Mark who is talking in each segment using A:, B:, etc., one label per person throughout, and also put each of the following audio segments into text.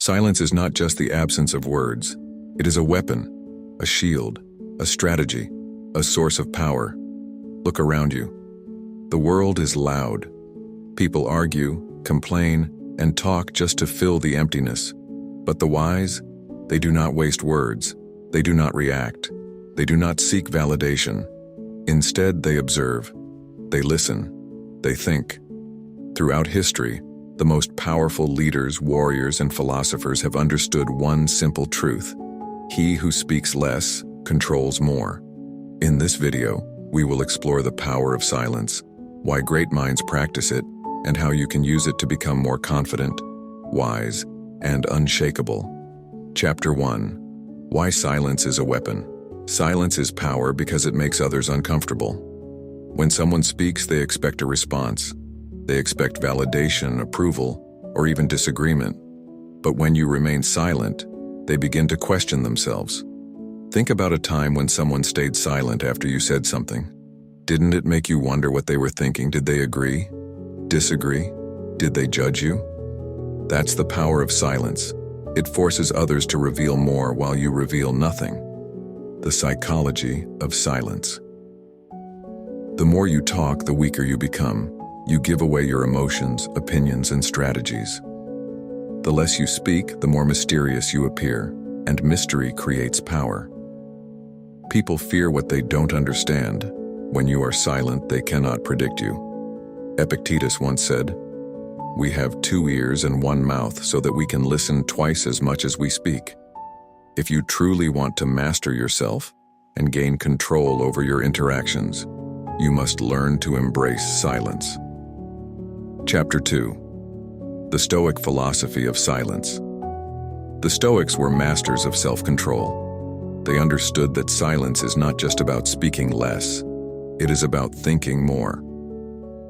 A: Silence is not just the absence of words. It is a weapon, a shield, a strategy, a source of power. Look around you. The world is loud. People argue, complain, and talk just to fill the emptiness. But the wise, they do not waste words. They do not react. They do not seek validation. Instead, they observe. They listen. They think. Throughout history, the most powerful leaders, warriors, and philosophers have understood one simple truth. He who speaks less controls more. In this video, we will explore the power of silence, why great minds practice it, and how you can use it to become more confident, wise, and unshakable. Chapter 1. Why silence is a weapon. Silence is power because it makes others uncomfortable. When someone speaks, they expect a response. They expect validation, approval, or even disagreement. But when you remain silent, they begin to question themselves. Think about a time when someone stayed silent after you said something. Didn't it make you wonder what they were thinking? Did they agree? Disagree? Did they judge you? That's the power of silence. It forces others to reveal more while you reveal nothing. The psychology of silence. The more you talk, the weaker you become. You give away your emotions, opinions, and strategies. The less you speak, the more mysterious you appear, and mystery creates power. People fear what they don't understand. When you are silent, they cannot predict you. Epictetus once said, "We have 2 ears and 1 mouth so that we can listen twice as much as we speak." If you truly want to master yourself and gain control over your interactions, you must learn to embrace silence. Chapter 2. The Stoic philosophy of silence. The Stoics were masters of self-control. They understood that silence is not just about speaking less, it is about thinking more.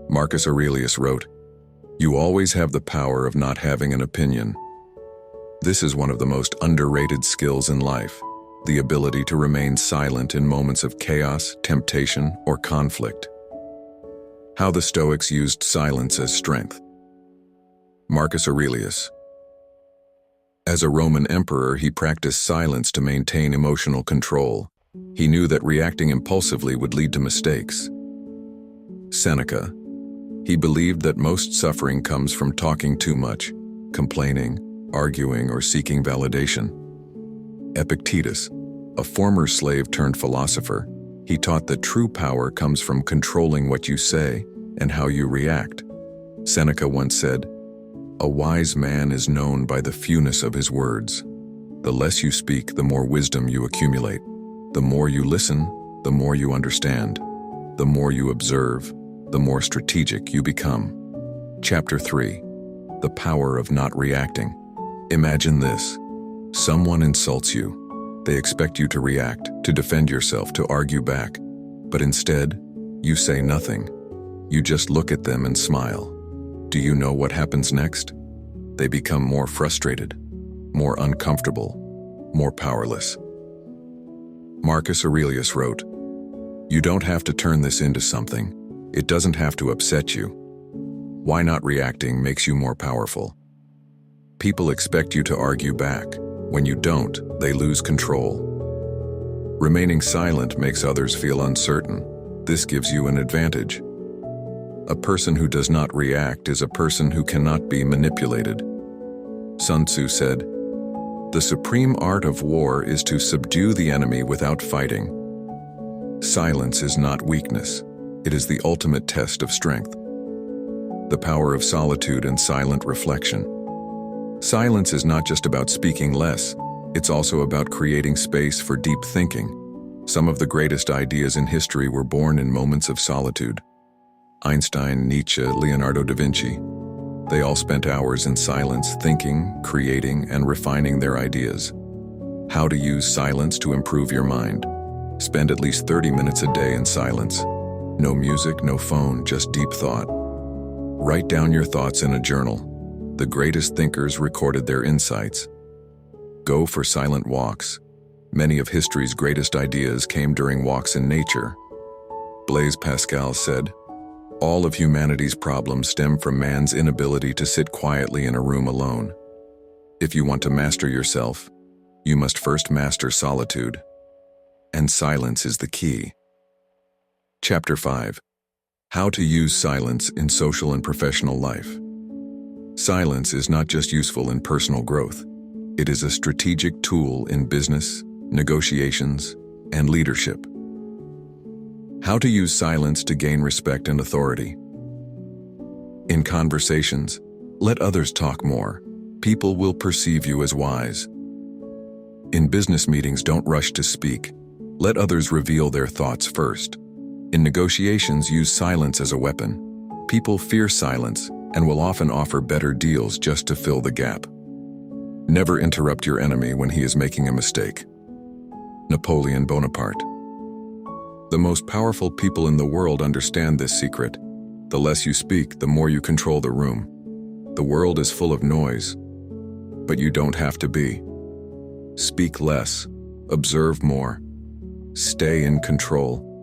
A: Marcus Aurelius wrote, "You always have the power of not having an opinion." This is one of the most underrated skills in life, the ability to remain silent in moments of chaos, temptation, or conflict. How the Stoics used silence as strength. Marcus Aurelius. As a Roman emperor, he practiced silence to maintain emotional control. He knew that reacting impulsively would lead to mistakes. Seneca. He believed that most suffering comes from talking too much, complaining, arguing, or seeking validation. Epictetus, a former slave turned philosopher, he taught that true power comes from controlling what you say and how you react. Seneca once said, "A wise man is known by the fewness of his words." The less you speak, the more wisdom you accumulate. The more you listen, the more you understand. The more you observe, the more strategic you become. Chapter 3. The power of not reacting. Imagine this. Someone insults you. They expect you to react, to defend yourself, to argue back. But instead, you say nothing. You just look at them and smile. Do you know what happens next? They become more frustrated, more uncomfortable, more powerless. Marcus Aurelius wrote, "You don't have to turn this into something. It doesn't have to upset you. Why not reacting makes you more powerful." People expect you to argue back. When you don't, they lose control. Remaining silent makes others feel uncertain. This gives you an advantage. A person who does not react is a person who cannot be manipulated. Sun Tzu said, "The supreme art of war is to subdue the enemy without fighting." Silence is not weakness. It is the ultimate test of strength. The power of solitude and silent reflection. Silence is not just about speaking less, it's also about creating space for deep thinking. Some of the greatest ideas in history were born in moments of solitude. Einstein, Nietzsche, Leonardo da Vinci. They all spent hours in silence, thinking, creating, and refining their ideas. How to use silence to improve your mind. Spend at least 30 minutes a day in silence. No music, no phone, just deep thought. Write down your thoughts in a journal. The greatest thinkers recorded their insights. Go for silent walks. Many of history's greatest ideas came during walks in nature. Blaise Pascal said, "All of humanity's problems stem from man's inability to sit quietly in a room alone." If you want to master yourself, you must first master solitude. And silence is the key. Chapter 5. How to use silence in social and professional life. Silence is not just useful in personal growth. It is a strategic tool in business, negotiations, and leadership. How to use silence to gain respect and authority. In conversations, let others talk more. People will perceive you as wise. In business meetings, don't rush to speak. Let others reveal their thoughts first. In negotiations, use silence as a weapon. People fear silence and will often offer better deals just to fill the gap. Never interrupt your enemy when he is making a mistake. Napoleon Bonaparte. The most powerful people in the world understand this secret. The less you speak, the more you control the room. The world is full of noise, but you don't have to be. Speak less, observe more, stay in control,